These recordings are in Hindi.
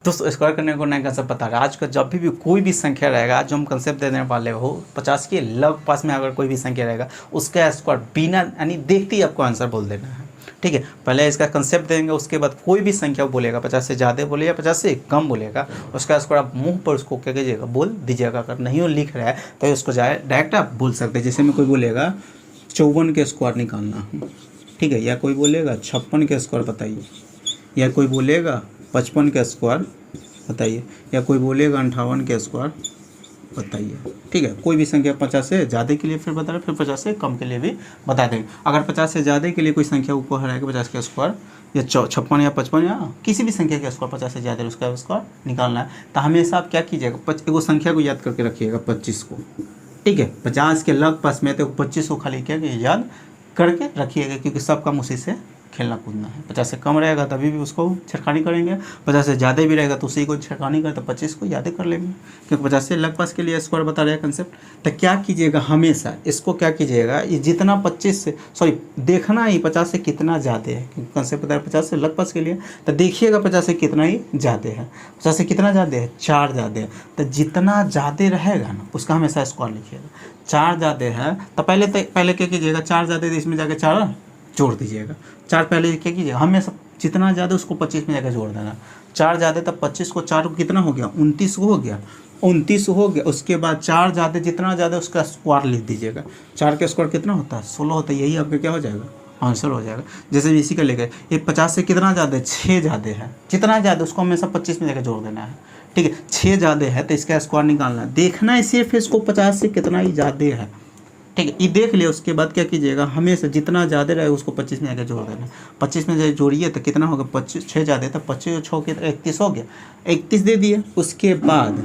दोस्तों स्क्वायर करने को नया कंसेप्ट बता रहा है। आज का जब भी कोई भी संख्या रहेगा जो हम कंसेप्ट देने वाले हो 50 के लग पास में अगर कोई भी संख्या रहेगा उसका स्क्वायर बिना यानी देखते ही आपको आंसर बोल देना है। ठीक है, पहले इसका कंसेप्ट देंगे, उसके बाद कोई भी संख्या बोलेगा 50 से ज़्यादा बोलेगा 50 से कम बोलेगा, उसका स्क्वायर आप मुंह पर उसको क्या कीजिएगा बोल दीजिएगा। अगर नहीं वो लिख रहा है तो उसको जाए डायरेक्ट आप बोल सकते हैं। जैसे में कोई बोलेगा 54 के स्क्वायर निकालना, ठीक है, या कोई बोलेगा 56 के स्क्वायर बताइए, या कोई बोलेगा 55 के स्क्वायर बताइए, या कोई बोलेगा 58 के स्क्वायर बताइए। ठीक है, कोई भी संख्या 50 से ज़्यादा के लिए फिर बता रहे, फिर 50 से कम के लिए भी बता देंगे। अगर 50 से ज़्यादा के लिए कोई संख्या ऊपर है 50 के स्क्वायर या 56 या 55 या किसी भी संख्या के स्क्वायर 50 से ज़्यादा उसका स्क्वायर निकालना है तो हमेशा आप क्या कीजिएगा, एगो संख्या को याद करके रखिएगा 25 को। ठीक है, 50 के लग पास में तो 25 को खाली क्या याद करके रखिएगा, क्योंकि सब काम उसी से खेलना कूदना है। 50 से कम रहेगा तभी भी उसको छेड़खानी करेंगे, 50 से ज़्यादा भी रहेगा तो उसी को छेड़खानी करें तो 25 को याद कर लेंगे, क्योंकि 50 से लग पास के लिए स्क्वायर बता रहे हैं कंसेप्ट। तो क्या कीजिएगा, हमेशा इसको क्या कीजिएगा, ये जितना 25 से देखना ही 50 से कितना ज़्यादा है, क्योंकि कंसेप्ट बता रहे 50 से लग पास के लिए। तो देखिएगा 50 से कितना ही ज़्यादा है, 50 से कितना ज़्यादा है 4 ज़्यादा है। तो जितना ज़्यादा रहेगा ना उसका हमेशा स्क्वायर लिखिएगा। 4 ज़्यादा है तो पहले क्या कीजिएगा, 4 ज़्यादा है इसमें जाकर 4 जोड़ दीजिएगा। 4 पहले क्या कीजिएगा, हमेशा जितना ज़्यादा उसको 25 में जाकर जोड़ देना। 4 ज़्यादा तब 25 को 4 को कितना हो गया 29 हो गया, 29 हो गया। उसके बाद 4 ज़्यादा जितना ज़्यादा उसका स्क्वायर लिख दीजिएगा। 4 का स्क्वायर कितना होता है 16 होता है, यही आपका क्या हो जाएगा आंसर हो जाएगा। जैसे इसी का लेकर ये 50 से कितना ज़्यादा है 6 ज़्यादा है, जितना ज़्यादा उसको हमेशा 25 में जाकर जोड़ देना है। ठीक है, 6 ज़्यादा है तो इसका स्क्वायर निकालना है, देखना है सिर्फ इसको 50 से कितना ही ज़्यादा है। ठीक है, ये देख लिया, उसके बाद क्या कीजिएगा, हमेशा जितना ज़्यादा रहे उसको 25 में आके जोड़ देना। 25 में जब जोड़िए तो कितना होगा 25, 6 ज़्यादा तो 25 और 6 के 31 हो गया, 31 दे दिए। उसके बाद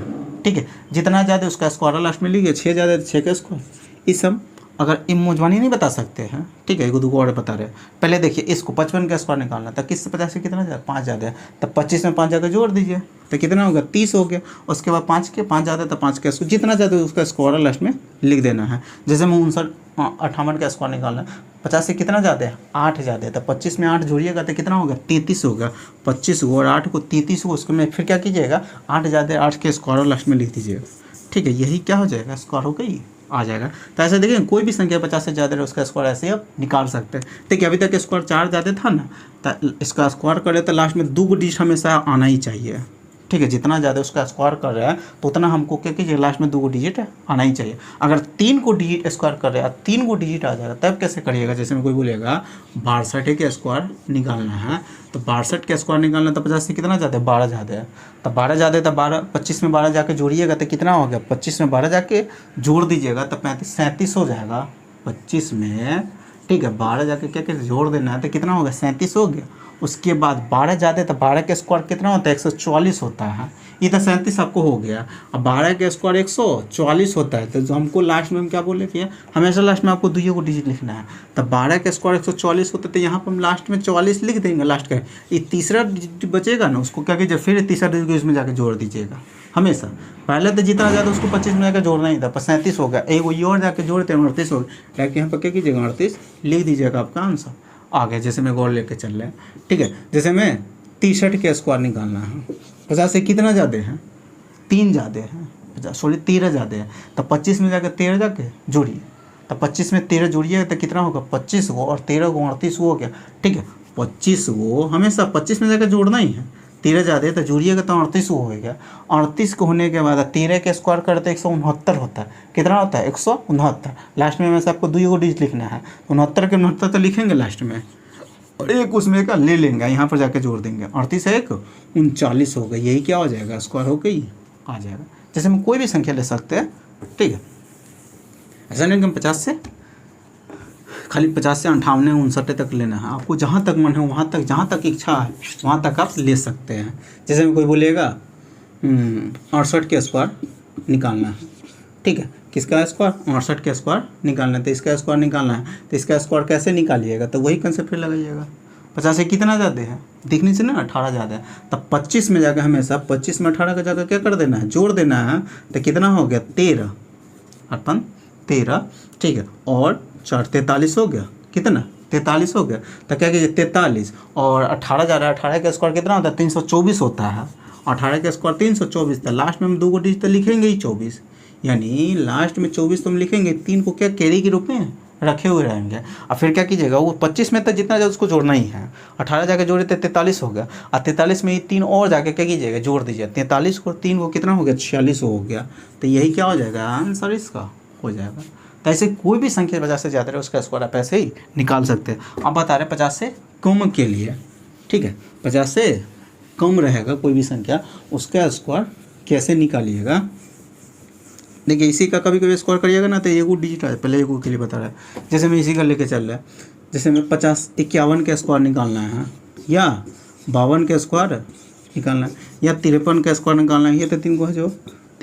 ठीक है, जितना ज़्यादा उसका स्क्वायर लास्ट में लीजिए, 6 ज़्यादा 6 का स्क्वायर। इस सब अगर इन मौजवानी नहीं बता सकते हैं, ठीक है, एक दो और बता रहे हैं। पहले देखिए इसको 55 का स्क्वायर निकालना था, किस 50 से कितना ज़्यादा 5 ज़्यादा है, तब 25 में 5 जाकर जोड़ दीजिए तो कितना होगा 30 हो गया। उसके बाद 5 ज़्यादा है तो 5 का जितना ज़्यादा उसका स्क्वायर लास्ट में लिख देना है। जैसे मैं 58 का स्क्वायर निकालना है, 50 से कितना ज़्यादा है 8 ज़्यादा है तो 25 में 8 जोड़िएगा तो कितना होगा 33 होगा। 25 को और 8 को 33 को उसको में फिर क्या कीजिएगा 8 ज़्यादा 8 के स्क्वायर लास्ट में लिख दीजिएगा। ठीक है, यही क्या हो जाएगा स्क्वायर हो गई आ जाएगा। तो ऐसे देखिए कोई भी संख्या 50 से ज़्यादा है उसका स्क्वायर ऐसे आप निकाल सकते हैं। ठीक है, अभी तक स्क्वायर 4 ज़्यादा था ना, तो इसका स्क्वायर करे तो लास्ट में 2 डिजिट हमेशा आना ही चाहिए। ठीक है, जितना ज़्यादा उसका स्क्वायर कर रहा है तो उतना हमको क्या कीजिए लास्ट में 2 डिजिट आना ही चाहिए। अगर 3 को डिजिट स्क्वायर कर रहे हैं 3 को डिजिट आ जाएगा तब कैसे करिएगा। जैसे में कोई बोलेगा 62 के स्क्वायर निकालना है, तो 62 के स्क्वायर निकालना तो 50 से कितना ज़्यादा है 12 ज़्यादा है, तो 12 ज़्यादा है तो 25 में 12 जाके जोड़िएगा तो कितना हो गया 25 में 12 जाके जोड़ दीजिएगा तो 37 हो जाएगा 25 में। ठीक है, 12 जाके क्या क्या जोड़ देना है तो कितना हो गया 37 हो गया। उसके बाद 12 ज़्यादा है तो 12 के स्क्वायर कितना होता है 144 होता है, ये तो 37 आपको हो गया। अब 12 के स्क्वायर 144 होता है तो हमको लास्ट में हम क्या बोले थे, हमेशा लास्ट में आपको 2 को डिजिट लिखना है। तो 12 के स्क्वायर 144 होता है तो यहाँ पर हम लास्ट में 44 लिख देंगे लास्ट का। ये तीसरा डिजिट बचेगा ना उसको क्या कीजिए फिर तीसरा डिजिट इसमें जाकर जोड़ दीजिएगा हमेशा। पहले तो जितना ज़्यादा उसको 25 में जाकर जोड़ना ही था, 37 हो गया, एक ये और जाकर जोड़ते हैं 38 हो गया। डायरेक्ट यहाँ पर क्या कीजिएगा 38 लिख दीजिएगा, आपका आंसर आ गया। जैसे मैं गोल लेके चल रहे हैं। ठीक है, जैसे मैं 63 के स्क्वायर निकालना है, 50 से कितना ज़्यादा है 3 ज़्यादा है, 13 ज़्यादा है तो 25 में जाकर 13 जाके जोड़िए, तो 25 में 13 जोड़िए तो कितना होगा 25 को और 13 को 38 हो गया। ठीक है, 25 को हमेशा 25 में जाकर जोड़ना ही है, 13 ज़्यादा है तो जोड़िएगा तो 38 हो गया। 38 को होने के बाद 13 के स्क्वायर करते 169 होता है, कितना होता है 169। लास्ट में वैसे आपको 2 को डिजिट लिखना है, 69 के 69 तो लिखेंगे लास्ट में और एक उसमें का ले लेंगे यहाँ पर जाके जोड़ देंगे। 38 है 39 हो गई, यही क्या हो जाएगा स्क्वायर हो गई आ जाएगा। जैसे हम कोई भी संख्या ले सकते हैं। ठीक है, ऐसा नहीं कि हम 50 से खाली 50 से 58 59 तक लेना है, आपको जहाँ तक मन है वहाँ तक, जहाँ तक इच्छा है वहाँ तक आप ले सकते हैं। जैसे में कोई बोलेगा 68 के स्क्वायर निकालना है, ठीक है, किसका स्क्वायर 68 के स्क्वायर निकालना है, तो इसका स्क्वायर निकालना है तो इसका स्क्वायर कैसे निकालिएगा, तो वही कंसेप्ट फिर लगाइएगा। 50 से कितना ज़्यादा है दिखने से ना 18 ज़्यादा है, तब 25 में जाकर हमेशा 25 में 18 का जाकर क्या कर देना है जोड़ देना है, तो कितना हो गया 13 अपन 13। ठीक है, और 4 43 हो गया, कितना 43 हो गया, तो क्या कीजिए 43 और 18 जा रहा है, 18 का स्क्वायर कितना होता है 324 होता है। 18 का स्क्वायर 324 था, लास्ट में हम 2 को डिजिट तो लिखेंगे ही 24, यानी लास्ट में 24 तो हम लिखेंगे, 3 को क्या कैरी के रूप में रखे हुए रहेंगे। और फिर क्या कीजिएगा, वो 25 में तो जितना जाए उसको जोड़ना ही है, 18 जाके जोड़े तो 43 हो गया, और 43 में ये 3 और जाके क्या कीजिएगा, जोड़ दीजिए, 43 को 3 को कितना हो गया, 46 हो गया। तो यही क्या हो जाएगा, आंसर इसका हो जाएगा। तो ऐसे कोई भी संख्या 50 से ज़्यादा है उसका स्क्वायर आप ऐसे ही निकाल सकते हैं। अब बता रहे 50 से कम के लिए, ठीक है, 50 से कम रहेगा कोई भी संख्या, उसका स्क्वायर कैसे निकालिएगा। देखिए इसी का कभी कभी स्क्वायर करिएगा ना तो एगो डिजिट आ जाए, पहले एगो के लिए बता रहा है, जैसे मैं इसी का लेके चल रहा है, जैसे मैं 51 का स्क्वायर निकालना है, या 52 का स्क्वायर निकालना है, या 53 का स्क्वायर निकालना है, ये तो 3 को है जो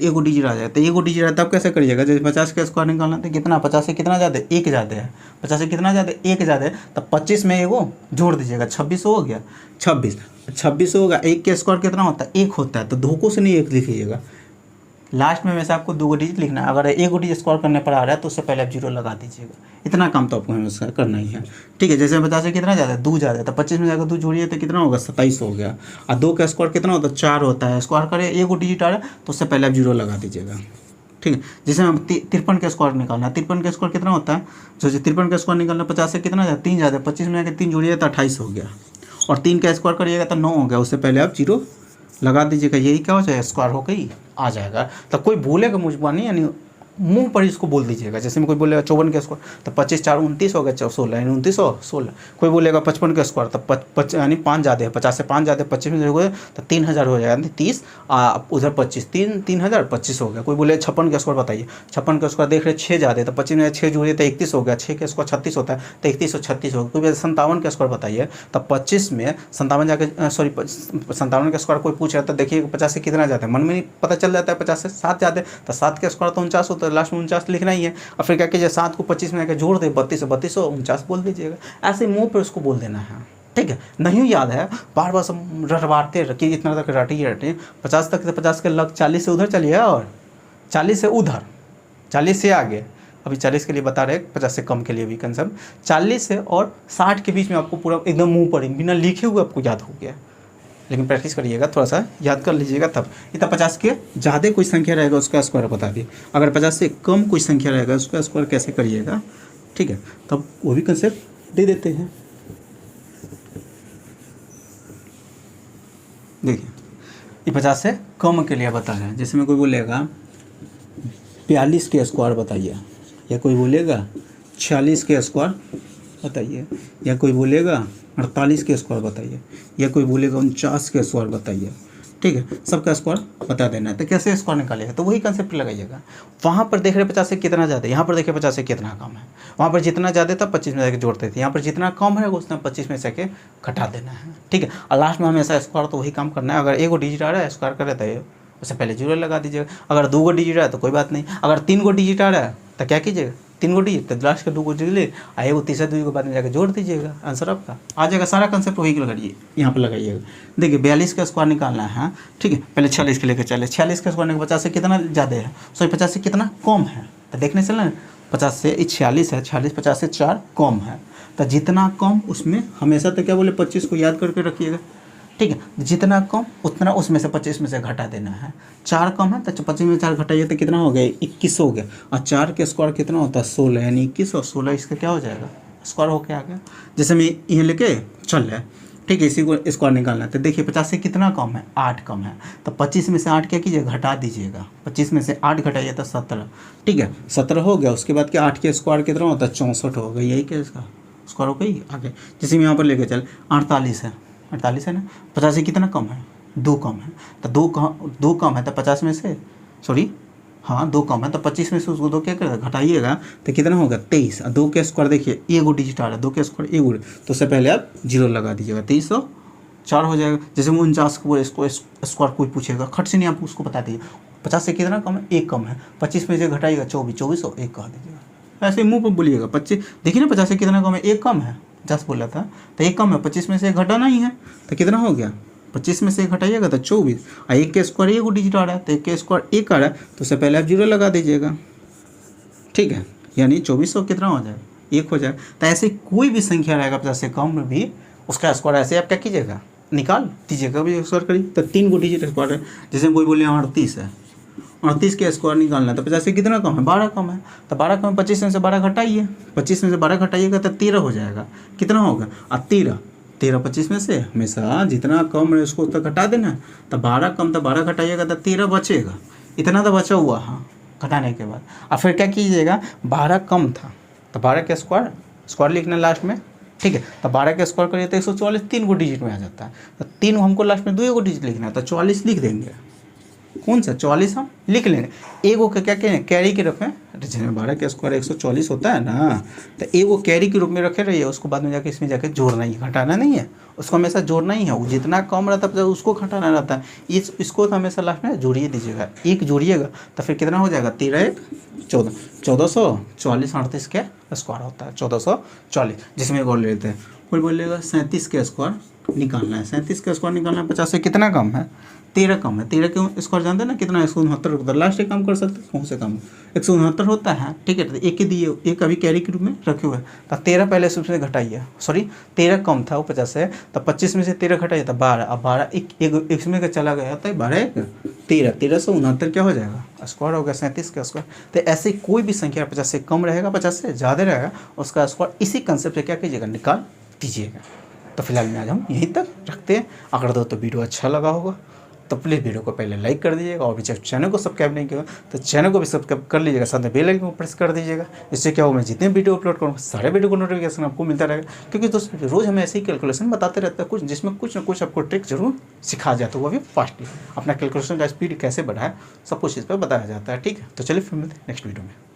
एगो डिजिट आ जाए। तो एगो डिजिट है तब कैसे करिएगा, जैसे 50 का स्क्वायर निकालना है तो कितना, 50 से कितना ज़्यादा, 1 ज़्यादा है, 50 से कितना ज़्यादा, 1 ज़्यादा है, तब 25 में एगो जोड़ दीजिएगा, 26 हो गया, 26 होगा। 1 का स्क्वायर कितना होता है, 1 होता है, तो धोखों से नहीं 1 लिखिएगा, लास्ट में वैसे आपको 2 डिजिट लिखना है। अगर 1 डिजिट स्क्वायर करने पर आ रहा है तो उससे पहले आप 0 लगा दीजिएगा, इतना काम तो आपको हमेशा करना ही है, ठीक है। जैसे 50 से कितना ज़्यादा है, 2 ज़्यादा है, तो 25 में जाकर 2 जोड़िए तो कितना होगा, 27 हो गया। और 2 का स्क्वायर कितना होता है, 4 होता है, स्क्वायर करें 1 डिजिट आ रहा है तो उससे पहले आप 0 लगा दीजिएगा, ठीक है। जैसे हम 53 का स्क्वायर निकालना है, 53 का स्क्वायर कितना होता है, जो 53 का स्क्वायर निकालना 50 से कितना ज़्यादा, 3 ज़्यादा है, 25 में जाकर 3 जोड़िए तो 28 हो गया, और 3 का स्क्वायर करिएगा तो 9 हो गया, उससे पहले आप 0 लगा दीजिएगा, यही क्या हो जाएगा, स्क्वायर हो गई आ जाएगा। तो कोई बोलेगा मुझबानी यानी मुंह पर इसको बोल दीजिएगा, जैसे में कोई बोलेगा 54 का स्क्वायर तो 25 4 29 हो गया, 16 यानी 29 हो 16। कोई बोलेगा 55 का स्क्वायर तो यानी 5 ज़्यादा है, 50 से 5 ज़्यादा है, 25 में हो गया तो 3000 हो जाएगा, 30 उधर 25 3000 25 हो गया। कोई बोले 56 का स्क्वायर बताइए, 56 का स्क्वायर देख रहे 6 ज़्यादा है, तो 25 में 6 जोड़िए तो 31 हो गया, 6 का स्क्वायर 36 होता है तो 31 और 36 हो गया। कोई बोले 57 का स्क्वायर बताइए, तो 25 में 57 जाके सॉरी 57 का स्क्वायर कोई पूछ रहा है तो देखिए 50 से कितना जाता है, मन में नहीं पता चल जाता है, 50 से 7 जाते हैं तो 7 का स्क्वायर तो 49 होता है, लास्ट में 49 लिखना ही है। और फिर क्या कीजिए, 7 को 25 में आकर जोड़ दे, 32 49 बोल दीजिएगा, ऐसे मुंह पे उसको बोल देना है, ठीक है। नहीं याद है बार बार सब रटवाते रखिए, इतना तक रटिए 50 तक से 50 के लग 40 से उधर चलिए, और 40 से उधर 40 से आगे, अभी 40 के लिए बता रहे 50 से कम के लिए भी कंसेप्ट, 40 से और 60 के बीच में आपको पूरा एकदम मुंह पर बिना लिखे हुए आपको याद हो गया, लेकिन प्रैक्टिस करिएगा, थोड़ा सा याद कर लीजिएगा तब। इतना 50 के ज़्यादा कोई संख्या रहेगा उसका स्क्वायर बता दिए, अगर 50 से कम कोई संख्या रहेगा उसका स्क्वायर कैसे करिएगा, ठीक है, तब वो भी कंसेप्ट दे देते हैं। देखिए ये 50 से कम के लिए बता रहे हैं, जैसे में कोई बोलेगा 42 के स्क्वायर बताइए, या कोई बोलेगा 46 के स्क्वायर बताइए, या कोई बोलेगा 48 के स्क्वायर बताइए, या कोई बोलेगा 49 के स्क्वायर बताइए, ठीक है, सबका स्क्वायर बता देना है। तो कैसे स्क्वायर निकालेगा, तो वही कंसेप्ट लगाइएगा। वहाँ पर देख रहे 50 से कितना ज़्यादा है, यहाँ पर देखिए 50 से कितना कम है, वहाँ पर जितना ज़्यादा था 25 में जाके जोड़ते थे, यहाँ पर जितना कम है उतना 25 में से के घटा देना है, ठीक है। और लास्ट में हमेशा स्क्वायर तो वही काम करना है, अगर 1 डिजिट आ रहा है स्क्वायर कर रहे थे उससे पहले 0 लगा दीजिएगा, अगर 2 डिजिट आ रहा है तो कोई बात नहीं, अगर 3 डिजिट आ रहा है तो क्या कीजिएगा, 3 डिजिट तो लास्ट के 2 डिजिट ले आए, वो तीसरा 2 के बाद में जाकर जोड़ दीजिएगा, आंसर आपका आ जाएगा। सारा कंसेप्ट वही लगाइए, यहाँ पर लगाइएगा। देखिए 42 का स्क्वायर निकालना है, ठीक है, पहले 46 के लेकर चले, 46 का स्क्वायर 50 से कितना ज़्यादा है, सॉरी 50 से कितना कम है, तो देखने चलना 50 से 46 है, 46 50 से 4 कम है, तो जितना कम उसमें हमेशा तो क्या बोले 25 को याद करके रखिएगा, ठीक है, जितना कम उतना उसमें से 25 में से घटा देना है। 4 कम है तो 25 में 4 घटाइए तो कितना हो गया, 21 हो गया, और 4 के स्क्वायर कितना होता है 16, यानी 21 और 16 इसका क्या हो जाएगा, स्क्वायर होके आ गया। जैसे मैं ये लेके चल रहा है, ठीक है, इसी को स्क्वायर निकालना है, तो देखिए 50 से कितना कम है, 8 कम है, तो 25 में से 8 क्या कीजिए, घटा दीजिएगा, 25 में से 8 घटाइए तो 17, ठीक है, 17 हो गया। उसके बाद क्या 8 के स्क्वायर कितना होता है 64 हो गया, यही क्या इसका स्क्वायर हो गई आगे। जैसे मैं यहाँ पर लेके चल 48 है, 48 है ना, 50 से कितना कम है, 2 कम है, तो 2 कम है तो 50 में से सॉरी हाँ 2 कम है तो 25 में से उसको 2 क्या करेगा घटाइएगा तो कितना होगा 23, और 2 के स्क्वायर देखिए 1 डिजिट आ रहा है, 2 के स्क्वायर 1, तो उससे पहले आप 0 लगा दीजिएगा, 2304 हो जाएगा। जैसे 49 को इसको स्क्वायर कोई पूछेगा खट से नहीं आप उसको बता दीजिए 50 से कितना कम है, 1 कम है, 25 में से घटाइएगा 24 और 1 कह दीजिएगा, ऐसे मुँह पर बोलिएगा। 25 देखिए ना 50 से कितना कम है, 1 कम है, 10 बोला था तो 1 कम है, 25 में से 1 घटाना ही है तो कितना हो गया, 25 में से 1 घटाइएगा तो 24, और 1 के स्क्वायर 1 डिजिट आ रहा है तो 1 के स्क्वायर 1 आ रहा है तो उससे पहले आप 0 लगा दीजिएगा, ठीक है, यानी 2400 कितना हो जाएगा 1 हो जाएगा। तो ऐसे कोई भी संख्या रहेगा 50 से कम में भी उसका स्क्वायर ऐसे आप क्या कीजिएगा निकाल दीजिएगा। कभी स्क्वायर करिए तो 3 को डिजिट स्क्वायर है। जैसे कोई बोले 38 है, 38 के स्क्वायर निकालना है तो 50 से कितना कम है, 12 कम है। तो 12 कम है, 25 में से 12 घटाइए, 25 में से 12 घटाइएगा तो 13 हो जाएगा। कितना होगा, और 13 25 में से हमेशा जितना कम है उसको तक घटा देना। तो 12 कम तो 12 घटाइएगा तो 13 बचेगा। इतना तो बचा हुआ, हाँ, घटाने के बाद। और फिर क्या कीजिएगा, 12 कम था तो 12 के स्क्वायर लिखना लास्ट में, ठीक है। तो 12 के स्क्वायर करिए तो 144 3 को डिजिट में आ जाता है। तो 3 हमको लास्ट में 2 को डिजिट लिखना है तो 44 लिख देंगे। कौन सा 44 हम लिख लेंगे। एगो का क्या कहें, कैरी के रूप में। जैसे 12 का स्क्वायर 144 होता है ना, तो एगो कैरी के रूप में रखे रहिए। उसको बाद में जाके इसमें जाके जोड़ना ही, घटाना नहीं है। उसको हमेशा जोड़ना ही है। वो जितना कम रहता है उसको घटाना रहता है। इसको तो हमेशा लास्ट में जोड़िए दीजिएगा। एक जोड़िएगा तो फिर कितना हो जाएगा, 13 1 14, 1440 38 के स्क्वायर होता है 1440। जिसमें गोल लेते हैं, कोई बोलेगा 37 के स्क्वायर निकालना है। 37 का स्क्वायर निकालना है, 50 से कितना कम है, 13 कम है। 13 के स्क्वायर जानते हैं ना कितना, 169 होता है। लास्ट एक काम कर सकते हैं, कौन से कम 169 होता है, ठीक है। तो एक ही दिए, एक अभी कैरी के रूप में रखे हुए हैं। तो 13 पहले से घटाइए, सॉरी 13 कम था वो 50 से, तो 25 में से 13 घटाइए तो 12। अब 12 एक इसमें का चला गया तो 12 13 से 69 क्या हो जाएगा, स्क्वायर हो गया 37 का स्क्वायर। तो ऐसे कोई भी संख्या 50 से कम रहेगा, 50 से ज़्यादा रहेगा, उसका स्क्वायर इसी कंसेप्ट से क्या कीजिएगा, निकाल दीजिएगा। तो फिलहाल में आज हम यहीं तक रखते हैं। अगर तो वीडियो अच्छा लगा होगा तो प्लीज़ वीडियो को पहले लाइक कर दीजिएगा, और भी चैनल को सब्सक्राइब नहीं किया तो चैनल को भी सब्सक्राइब कर लीजिएगा, साथ में बेल आइकन को प्रेस कर दीजिएगा। इससे क्या हो, मैं जितने वीडियो अपलोड करूँ सारे वीडियो को नोटिफिकेशन आपको मिलता रहेगा। क्योंकि दोस्तों रोज़ हमें ऐसे ही कैलकुलेशन बताते रहते हैं, कुछ जिसमें कुछ ना कुछ आपको ट्रिक जरूर सिखा जाता है, वो भी फास्टली। अपना कैलकुलेशन का स्पीड कैसे बढ़ाए सब कुछ इस पर बताया जाता है, ठीक है। तो चलिए फिर मिलते हैं नेक्स्ट वीडियो में।